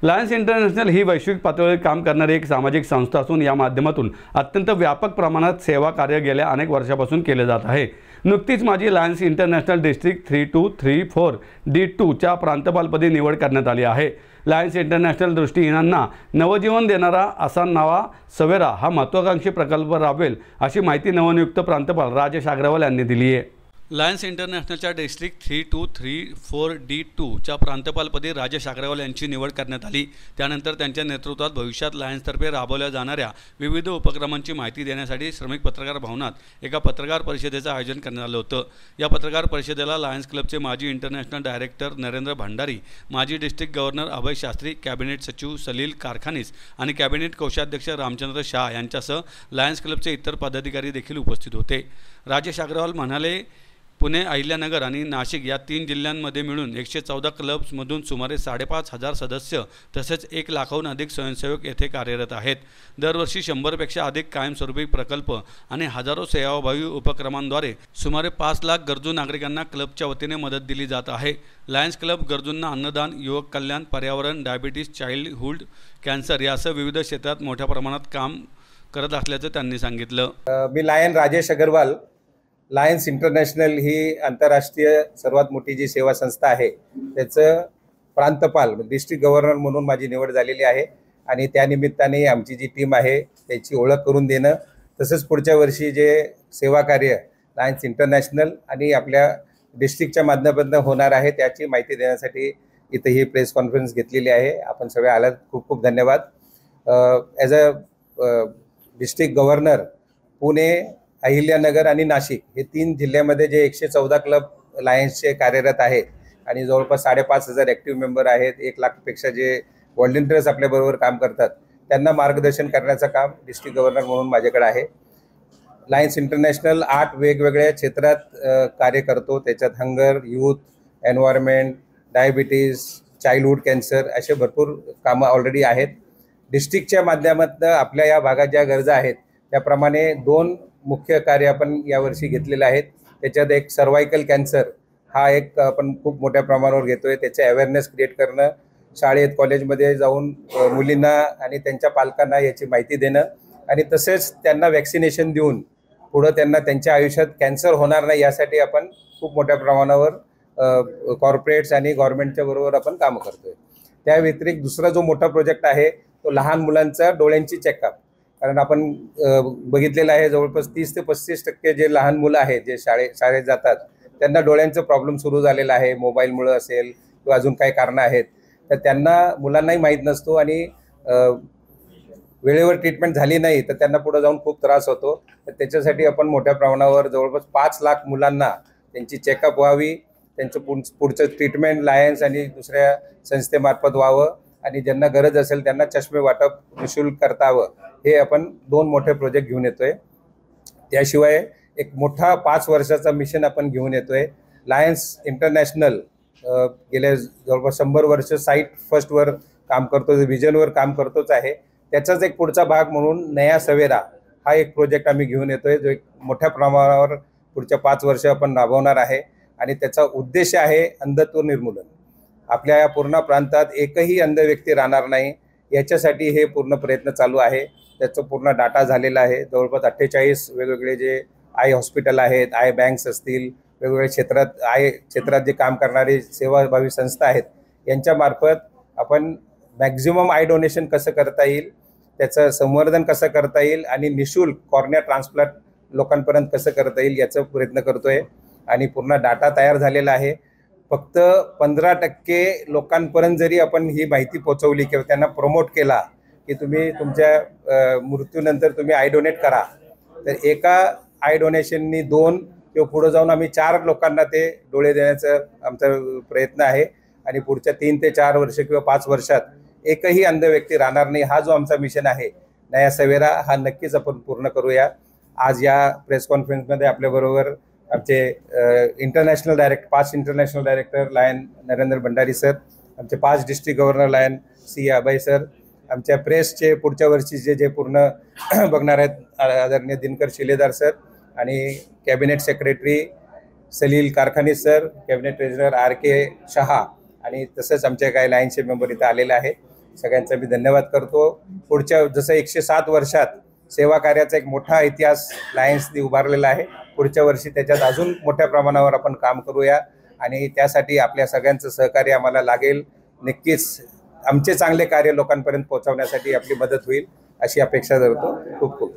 Lions International ही वैश्विक पातळीवर काम करणारी एक सामाजिक संस्था असून या माध्यमातून अत्यंत व्यापक प्रमाणात सेवा कार्य गेल्या अनेक वर्षापासून केले जात आहे। नुकतीच माझी लायन्स इंटरनॅशनल डिस्ट्रिक्ट 3234 D2 च्या प्रांतपालपदी निवड करण्यात आली आहे। लायन्स इंटरनॅशनल दृष्टिहीनांना नवजीवन देणारा असा नवा सवेरा हा महत्त्वाकांक्षी प्रकल्प राबवेल अशी माहिती नवनियुक्त प्रांतपाल राजेश अग्रवाल यांनी दिली आहे। लायन्स इंटरनॅशनलच्या डिस्ट्रिक्ट 3234 D2 च्या प्रांतपालपदी राजेश अग्रवाल यांची निवड करण्यात आली। त्यानंतर त्यांच्या नेतृत्वात भविष्यात लायन्सतर्फे राबवल्या जाणाऱ्या विविध उपक्रमांची माहिती देण्यासाठी श्रमिक पत्रकार भवनात एका पत्रकार परिषदेचं आयोजन करण्यात आलं होतं। या पत्रकार परिषदेला लायन्स क्लबचे माजी इंटरनॅशनल डायरेक्टर नरेंद्र भंडारी, माजी डिस्ट्रिक्ट गव्हर्नर अभय शास्त्री, कॅबिनेट सचिव सलील कारखानीस आणि कॅबिनेट कोषाध्यक्ष रामचंद्र शाह यांच्यासह लायन्स क्लबचे इतर पदाधिकारी देखील उपस्थित होते। राजेश अग्रवाल म्हणाले, पुणे, अहिल्यानगर आणि नाशिक या 3 जिल्ह्यांमध्ये मिळून 114 क्लब्समधून सुमारे 5,500 सदस्य तसेच 1 लाखाहून अधिक स्वयंसेवक येथे कार्यरत आहेत। दरवर्षी 100 पेक्षा अधिक कायमस्वरूपी प्रकल्प आणि हजारो सेवाभावी उपक्रमांद्वारे सुमारे 5 लाख गरजू नागरिकांना क्लबच्या वतीने मदत दिली जात आहे। लायन्स क्लब गरजूंना अन्नदान, युवक कल्याण, पर्यावरण, डायबिटीज, चाइल्डहुड कॅन्सर यासह विविध क्षेत्रात मोठ्या प्रमाणात काम करत असल्याचं त्यांनी सांगितलं। मी lion Rajesh Agrawal, Lions International ही आंतरराष्ट्रीय सर्वात मोठी जी सेवा संस्था आहे त्याचं प्रांतपाल डिस्ट्रिक्ट गव्हर्नर म्हणून माझी निवड झालेली आहे आणि त्या निमित्ताने आमची जी टीम आहे त्याची ओळख करून देणं, तसंच पुढच्या वर्षी जे सेवा कार्य लायन्स इंटरनॅशनल आणि आपल्या डिस्ट्रिक्टच्या माध्यमातून होणार आहे त्याची माहिती देण्यासाठी इथे ही प्रेस कॉन्फरन्स घेतलेली आहे। आपण सगळे आलात, खूप खूप धन्यवाद। As a district governor Pune, Ahilyanagar आणि नाशिक हे 3 जिल्ह्यामध्ये जे 114 क्लब लायन्सचे कार्यरत आहेत आणि जवळपास 5,500 ॲक्टिव्ह मेंबर आहेत, 1 लाखपेक्षा जे व्हॉलंटियर्स आपल्याबरोबर काम करतात त्यांना मार्गदर्शन करण्याचं काम डिस्ट्रिक्ट गव्हर्नर म्हणून माझ्याकडे आहे। लायन्स इंटरनॅशनल 8 वेगवेगळ्या क्षेत्रात कार्य करतो। त्याच्यात hunger, youth, environment, diabetes, childhood cancer असे भरपूर कामं ऑलरेडी आहेत। डिस्ट्रिक्टच्या माध्यमातून आपल्या या भागात ज्या गरजा आहेत त्याप्रमाणे 2 मुख्य कार्य आपण यावर्षी घेतलेले आहेत। त्याच्यात एक सर्वायकल कॅन्सर हा एक आपण खूप मोठ्या प्रमाणावर घेतोय। त्याचे अवेअरनेस क्रिएट करणं, शाळेत कॉलेजमध्ये जाऊन मुलींना आणि त्यांच्या पालकांना याची माहिती देणं आणि तसेच त्यांना वॅक्सिनेशन देऊन पुढं त्यांना त्यांच्या आयुष्यात कॅन्सर होणार नाही यासाठी आपण खूप मोठ्या प्रमाणावर कॉर्पोरेट्स आणि गव्हर्नमेंटच्या बरोबर आपण काम करतोय। त्या व्यतिरिक्त दुसरा जो मोठा प्रोजेक्ट आहे तो लहान मुलांचा डोळ्यांची चेकअप, कारण आपण बघितलेलं आहे जवळपास 30 ते 35% जे लहान मुलं आहेत जे शाळेत जातात त्यांना डोळ्यांचा प्रॉब्लेम सुरू झालेला आहे। मोबाईलमुळे असेल किंवा अजून काही कारणं आहेत, तर त्यांना मुलांनाही माहीत नसतो आणि वेळेवर ट्रीटमेंट झाली नाही तर त्यांना पुढे जाऊन खूप त्रास होतो। तर त्याच्यासाठी आपण मोठ्या प्रमाणावर जवळपास 5 लाख मुलांना त्यांची चेकअप व्हावी, त्यांचं पुढचं ट्रीटमेंट लायन्स आणि दुसऱ्या संस्थेमार्फत व्हावं आणि ज्यांना गरज असेल त्यांना चष्मे वाटप निःशुल्क करतावं, हे आपण 2 मोठे प्रोजेक्ट घेऊन येतोय। त्याशिवाय एक मोठा 5 वर्षाचा मिशन आपण घेऊन येतोय। लायन्स इंटरनॅशनल गेल्या जवळपास 100 वर्ष साईट फर्स्टवर काम करतो, व्हिजनवर काम करतोच आहे। त्याचाच एक पुढचा भाग म्हणून नया सवेरा हा एक प्रोजेक्ट आम्ही घेऊन येतोय जो एक मोठ्या प्रमाणावर पुढच्या 5 वर्ष आपण राबवणार आहे आणि त्याचा उद्देश आहे अंधत्व निर्मूलन। आपल्या या पूर्ण प्रांतात एकही अंध व्यक्ती राहणार नाही याच्यासाठी हे पूर्ण प्रयत्न चालू आहे। त्याचं पूर्ण डाटा झालेला आहे। जवळपास 48 वेगवेगळे जे आय हॉस्पिटल आहेत, आय बँक्स असतील, वेगवेगळ्या क्षेत्रात जे काम करणारे सेवाभावी संस्था आहेत यांच्यामार्फत आपण मॅक्झिमम आय डोनेशन कसं करता येईल, त्याचं संवर्धन कसं करता येईल आणि निःशुल्क कॉर्निया ट्रान्सप्लांट लोकांपर्यंत कसं करता येईल याचा प्रयत्न करतोय आणि पूर्ण डाटा तयार झालेला आहे। फक्त 15% लोकांपर्यंत जरी आपण ही माहिती पोहोचवली किंवा त्यांना प्रमोट केला की तुम्ही तुमच्या मृत्यूनंतर तुम्ही आय डोनेट करा, तर एका आय डोनेशननी 2 किंवा पुढे जाऊन आम्ही 4 लोकांना ते डोळे देण्याचा आमचा प्रयत्न आहे आणि पुढच्या 3 ते 4 वर्ष किंवा 5 वर्षात एकही अंध व्यक्ती राहणार नाही हा जो आमचा मिशन आहे नया सवेरा हा नक्कीच आपण पूर्ण करूया। आज या प्रेस कॉन्फरन्समध्ये आपल्याबरोबर आमचे international 5 international director lion Narendra Bhandari sir, आमचे 5 district governor lion C Abhay sir, आमच्या प्रेसचे पुढच्या वर्षीचे जे पूर्ण बघणार आहेत आदरणीय दिनकर शिलेदार सर आणि cabinet secretary Salil Karkhanis sir, cabinet treasurer RK Shah आणि तसंच आमचे काही लायन्सचे मेंबर इथं आलेले आहेत। सगळ्यांचा मी धन्यवाद करतो. पुढच्या जसं 107 वर्षात सेवा कार्याचा एक मोठा इतिहास लायन्सने उभारलेला आहे. पुढच्या वर्षी त्याच्यात अजून मोठ्या प्रमाणावर आपण काम करूया आणि त्यासाठी आपल्या सगळ्यांचं सहकार्य आम्हाला लागेल. नक्कीच आमचे चांगले कार्य लोकांपर्यंत पोहोचवण्यासाठी आपली मदत होईल अशी अपेक्षा धरतो. खूप खूप